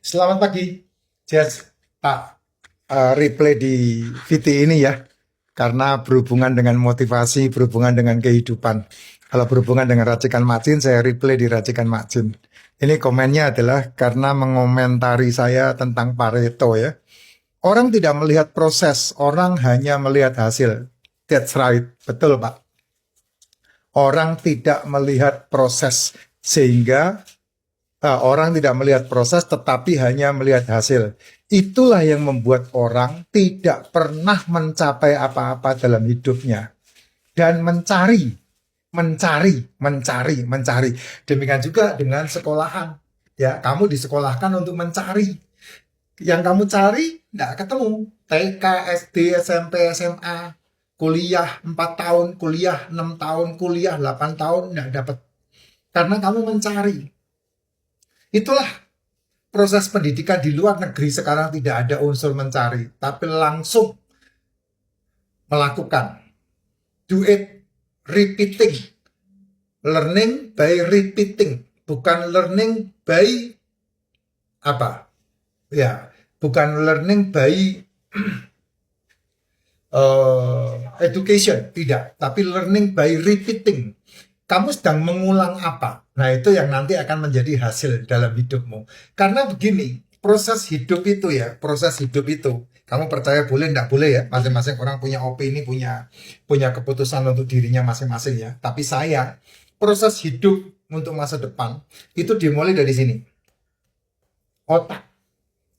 Selamat pagi, Jess. Pak, replay di VT ini ya, karena berhubungan dengan motivasi, berhubungan dengan kehidupan. Kalau berhubungan dengan racikan Macin, saya replay di racikan Macin. Ini komennya adalah karena mengomentari saya tentang Pareto ya. Orang tidak melihat proses, orang hanya melihat hasil. That's right, betul Pak. Orang tidak melihat proses, sehingga orang tidak melihat proses tetapi hanya melihat hasil. Itulah yang membuat orang tidak pernah mencapai apa-apa dalam hidupnya dan mencari. Demikian juga dengan sekolahan. Ya, kamu disekolahkan untuk mencari. Yang kamu cari tidak ketemu. TK, SD, SMP, SMA, kuliah 4 tahun, kuliah 6 tahun, kuliah 8 tahun tidak dapat. Karena kamu mencari. Itulah proses pendidikan di luar negeri sekarang, tidak ada unsur mencari, tapi langsung melakukan. Do it, repeating. Learning by repeating, bukan learning by apa? Ya, bukan learning by education, tidak, tapi learning by repeating. Kamu sedang mengulang apa? Nah, itu yang nanti akan menjadi hasil dalam hidupmu. Karena begini, proses hidup itu ya, proses hidup itu. Kamu percaya boleh, enggak boleh ya. Masing-masing orang punya opini, punya keputusan untuk dirinya masing-masing ya. Tapi saya, proses hidup untuk masa depan itu dimulai dari sini. Otak.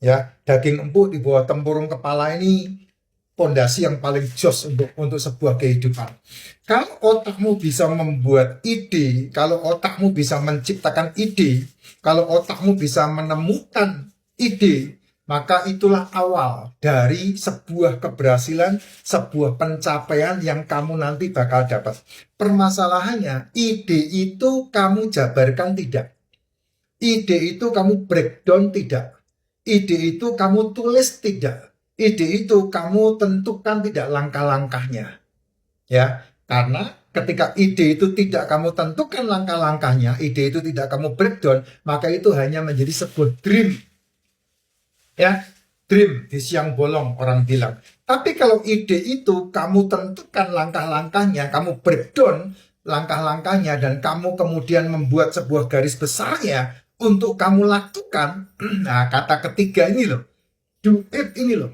Ya, daging empuk di bawah tempurung kepala ini pondasi yang paling jos untuk sebuah kehidupan. Kalau otakmu bisa membuat ide, kalau otakmu bisa menciptakan ide, kalau otakmu bisa menemukan ide, maka itulah awal dari sebuah keberhasilan, sebuah pencapaian yang kamu nanti bakal dapat. Permasalahannya, ide itu kamu jabarkan tidak. Ide itu kamu breakdown tidak. Ide itu kamu tulis tidak. Ide itu kamu tentukan tidak langkah-langkahnya. Ya, karena ketika ide itu tidak kamu tentukan langkah-langkahnya, ide itu tidak kamu breakdown, maka itu hanya menjadi sebuah dream. Ya, dream di siang bolong orang bilang. Tapi kalau ide itu kamu tentukan langkah-langkahnya, kamu breakdown langkah-langkahnya, dan kamu kemudian membuat sebuah garis besarnya untuk kamu lakukan. Nah, kata ketiga ini loh, do it ini loh.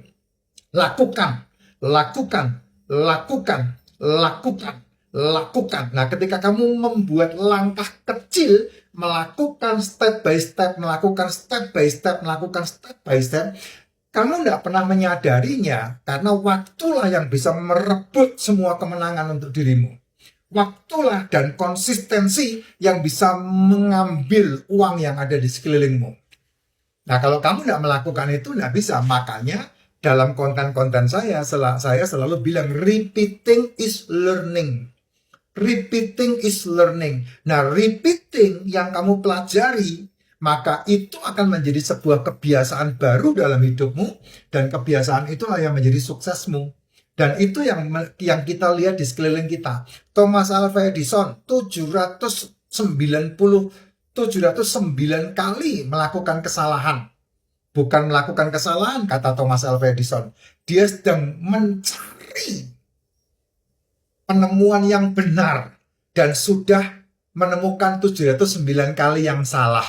Lakukan, lakukan, lakukan, lakukan, lakukan. Nah, ketika kamu membuat langkah kecil, melakukan step by step, melakukan step by step, melakukan step by step, kamu tidak pernah menyadarinya, karena waktulah yang bisa merebut semua kemenangan untuk dirimu. Waktulah dan konsistensi yang bisa mengambil uang yang ada di sekelilingmu. Nah, kalau kamu tidak melakukan itu, tidak bisa. Makanya dalam konten-konten saya selalu bilang repeating is learning. Repeating is learning. Nah, repeating yang kamu pelajari, maka itu akan menjadi sebuah kebiasaan baru dalam hidupmu, dan kebiasaan itulah yang menjadi suksesmu. Dan itu yang kita lihat di sekeliling kita. Thomas Alva Edison 709 kali melakukan kesalahan. Bukan melakukan kesalahan, kata Thomas Alva Edison. Dia sedang mencari penemuan yang benar dan sudah menemukan 709 kali yang salah.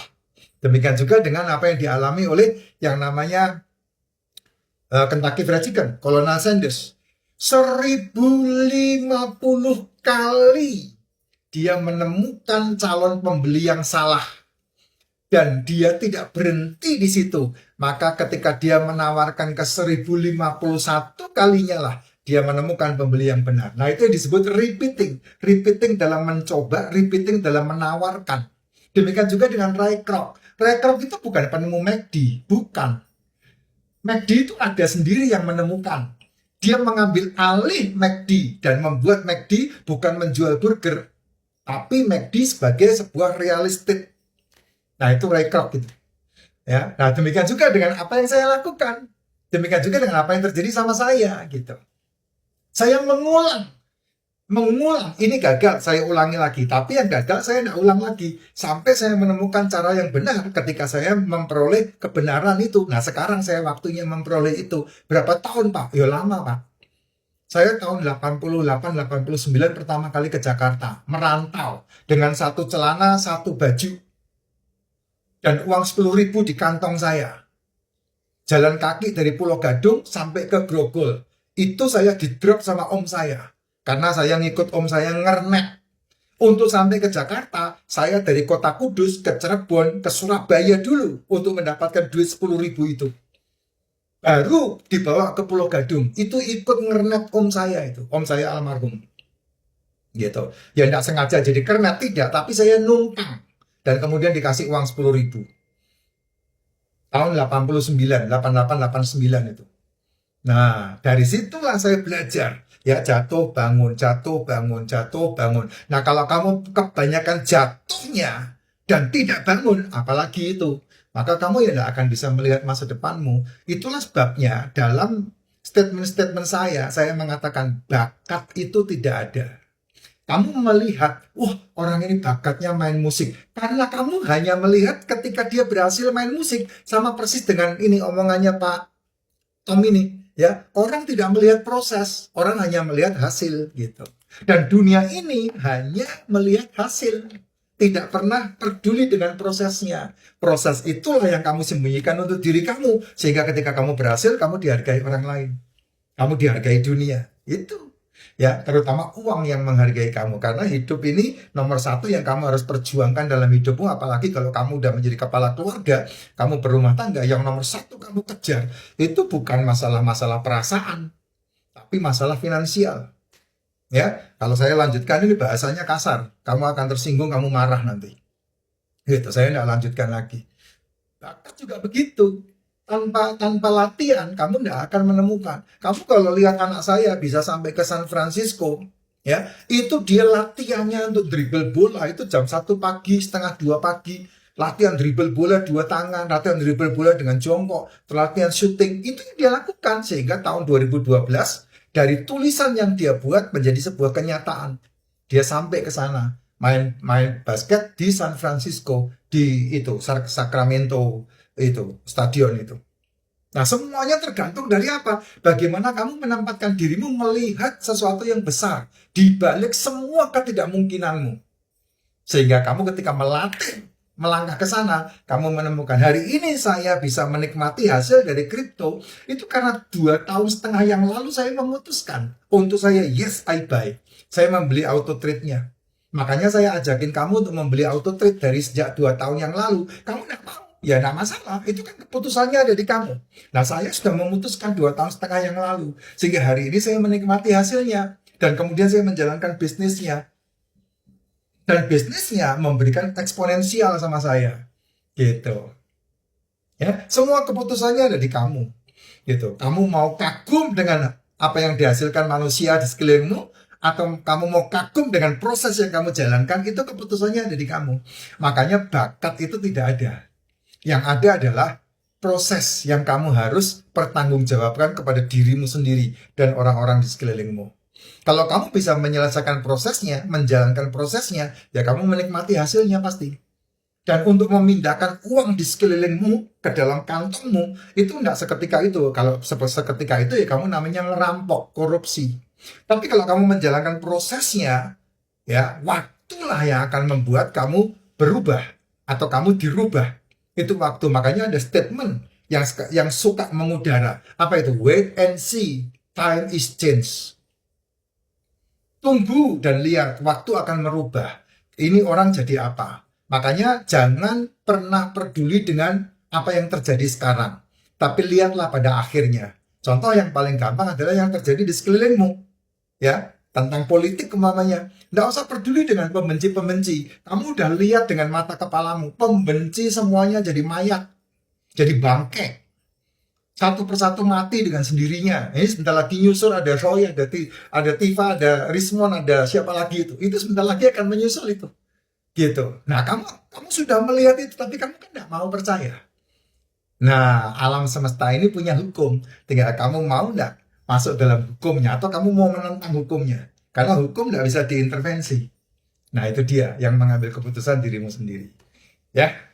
Demikian juga dengan apa yang dialami oleh yang namanya Kentucky Fried Chicken, Colonel Sanders. 1050 kali dia menemukan calon pembeli yang salah. Dan dia tidak berhenti di situ. Maka ketika dia menawarkan ke 1051 kalinya lah, dia menemukan pembeli yang benar. Nah, itu yang disebut repeating. Repeating dalam mencoba, repeating dalam menawarkan. Demikian juga dengan Ray Kroc. Ray Kroc itu bukan penemu McD, bukan. McD itu ada sendiri yang menemukan. Dia mengambil alih McD dan membuat McD bukan menjual burger, tapi McD sebagai sebuah realistik. Nah, itu Ray Kroc gitu. Ya, nah demikian juga dengan apa yang saya lakukan. Demikian juga dengan apa yang terjadi sama saya gitu. Saya mengulang mengulang, ini gagal, saya ulangi lagi. Tapi yang gagal saya tidak ulang lagi. Sampai saya menemukan cara yang benar ketika saya memperoleh kebenaran itu. Nah sekarang saya waktunya memperoleh itu. Berapa tahun Pak? Ya lama Pak. Saya tahun 88-89 pertama kali ke Jakarta. Merantau. Dengan satu celana, satu baju. Dan uang 10.000 di kantong saya. Jalan kaki dari Pulau Gadung sampai ke Grogol. Itu saya di drop sama om saya. Karena saya ngikut om saya ngernek. Untuk sampai ke Jakarta, saya dari kota Kudus ke Cirebon, ke Surabaya dulu. Untuk mendapatkan duit 10.000 itu. Baru dibawa ke Pulau Gadung. Itu ikut ngernek om saya itu. Om saya almarhum. Gitu. Ya tidak sengaja jadi kernet, tidak. Tapi saya numpang. Dan kemudian dikasih uang 10.000. Tahun 89, 88, 89 itu. Nah, dari situlah saya belajar. Ya, jatuh, bangun, jatuh, bangun, jatuh, bangun. Nah, kalau kamu kebanyakan jatuhnya dan tidak bangun, apalagi itu, maka kamu ya tidak akan bisa melihat masa depanmu. Itulah sebabnya dalam statement-statement saya mengatakan bakat itu tidak ada. Kamu melihat, wah orang ini bakatnya main musik. Karena kamu hanya melihat ketika dia berhasil main musik. Sama persis dengan ini omongannya Pak Tom ini. Ya, orang tidak melihat proses, orang hanya melihat hasil gitu. Dan dunia ini hanya melihat hasil, tidak pernah peduli dengan prosesnya. Proses itulah yang kamu sembunyikan untuk diri kamu, sehingga ketika kamu berhasil, kamu dihargai orang lain, kamu dihargai dunia. Itu ya, terutama uang yang menghargai kamu, karena hidup ini nomor satu yang kamu harus perjuangkan dalam hidupmu. Apalagi kalau kamu udah menjadi kepala keluarga, kamu berumah tangga, yang nomor satu kamu kejar itu bukan masalah-masalah perasaan, tapi masalah finansial. Ya, kalau saya lanjutkan ini bahasanya kasar, kamu akan tersinggung, kamu marah nanti. Gitu, saya tidak lanjutkan lagi. Bakat juga begitu. Tanpa latihan kamu tidak akan menemukan. Kamu kalau lihat anak saya bisa sampai ke San Francisco, ya itu dia latihannya untuk dribble bola itu jam 1 pagi, setengah 2 pagi, latihan dribble bola 2 tangan, latihan dribble bola dengan jongkok, latihan shooting, itu yang dia lakukan. Sehingga tahun 2012 dari tulisan yang dia buat menjadi sebuah kenyataan. Dia sampai ke sana, main basket di San Francisco, di itu Sacramento itu stadion itu. Nah semuanya tergantung dari apa? Bagaimana kamu menempatkan dirimu melihat sesuatu yang besar di balik semua ketidakmungkinanmu, sehingga kamu ketika melatih melangkah ke sana, kamu menemukan hari ini saya bisa menikmati hasil dari kripto itu karena 2,5 tahun yang lalu saya memutuskan untuk saya yes I buy, saya membeli auto trade-nya. Makanya saya ajakin kamu untuk membeli auto trade dari sejak 2 tahun yang lalu. Kamu tidak mau, ya tidak masalah, itu kan keputusannya ada di kamu. Nah saya sudah memutuskan 2,5 tahun yang lalu, sehingga hari ini saya menikmati hasilnya, dan kemudian saya menjalankan bisnisnya, dan bisnisnya memberikan eksponensial sama saya, gitu. Ya, semua keputusannya ada di kamu, gitu. Kamu mau kagum dengan apa yang dihasilkan manusia di sekelilingmu, atau kamu mau kagum dengan proses yang kamu jalankan, itu keputusannya ada di kamu. Makanya bakat itu tidak ada. Yang ada adalah proses yang kamu harus pertanggungjawabkan kepada dirimu sendiri dan orang-orang di sekelilingmu. Kalau kamu bisa menyelesaikan prosesnya, menjalankan prosesnya, ya kamu menikmati hasilnya pasti. Dan untuk memindahkan uang di sekelilingmu ke dalam kantongmu, itu tidak seketika itu. Kalau seketika itu ya kamu namanya ngerampok, korupsi. Tapi kalau kamu menjalankan prosesnya, ya waktulah yang akan membuat kamu berubah atau kamu dirubah. Itu waktu. Makanya ada statement yang suka mengudara. Apa itu? Wait and see, time is change. Tunggu dan lihat, waktu akan merubah. Ini orang jadi apa? Makanya jangan pernah peduli dengan apa yang terjadi sekarang, tapi lihatlah pada akhirnya. Contoh yang paling gampang adalah yang terjadi di sekelilingmu. Ya, tentang politik umpamanya, nggak usah peduli dengan pembenci-pembenci. Kamu udah lihat dengan mata kepalamu, pembenci semuanya jadi mayat, jadi bangke, satu persatu mati dengan sendirinya. Ini sebentar lagi nyusul, ada Roy, ada Tifa, ada Rismon, ada siapa lagi itu sebentar lagi akan menyusul itu, gitu. Nah kamu sudah melihat itu, tapi kamu kan nggak mau percaya. Nah alam semesta ini punya hukum, tinggal kamu mau nggak masuk dalam hukumnya, atau kamu mau menentang hukumnya. Karena hukum tidak bisa diintervensi. Nah, itu dia yang mengambil keputusan dirimu sendiri. Ya.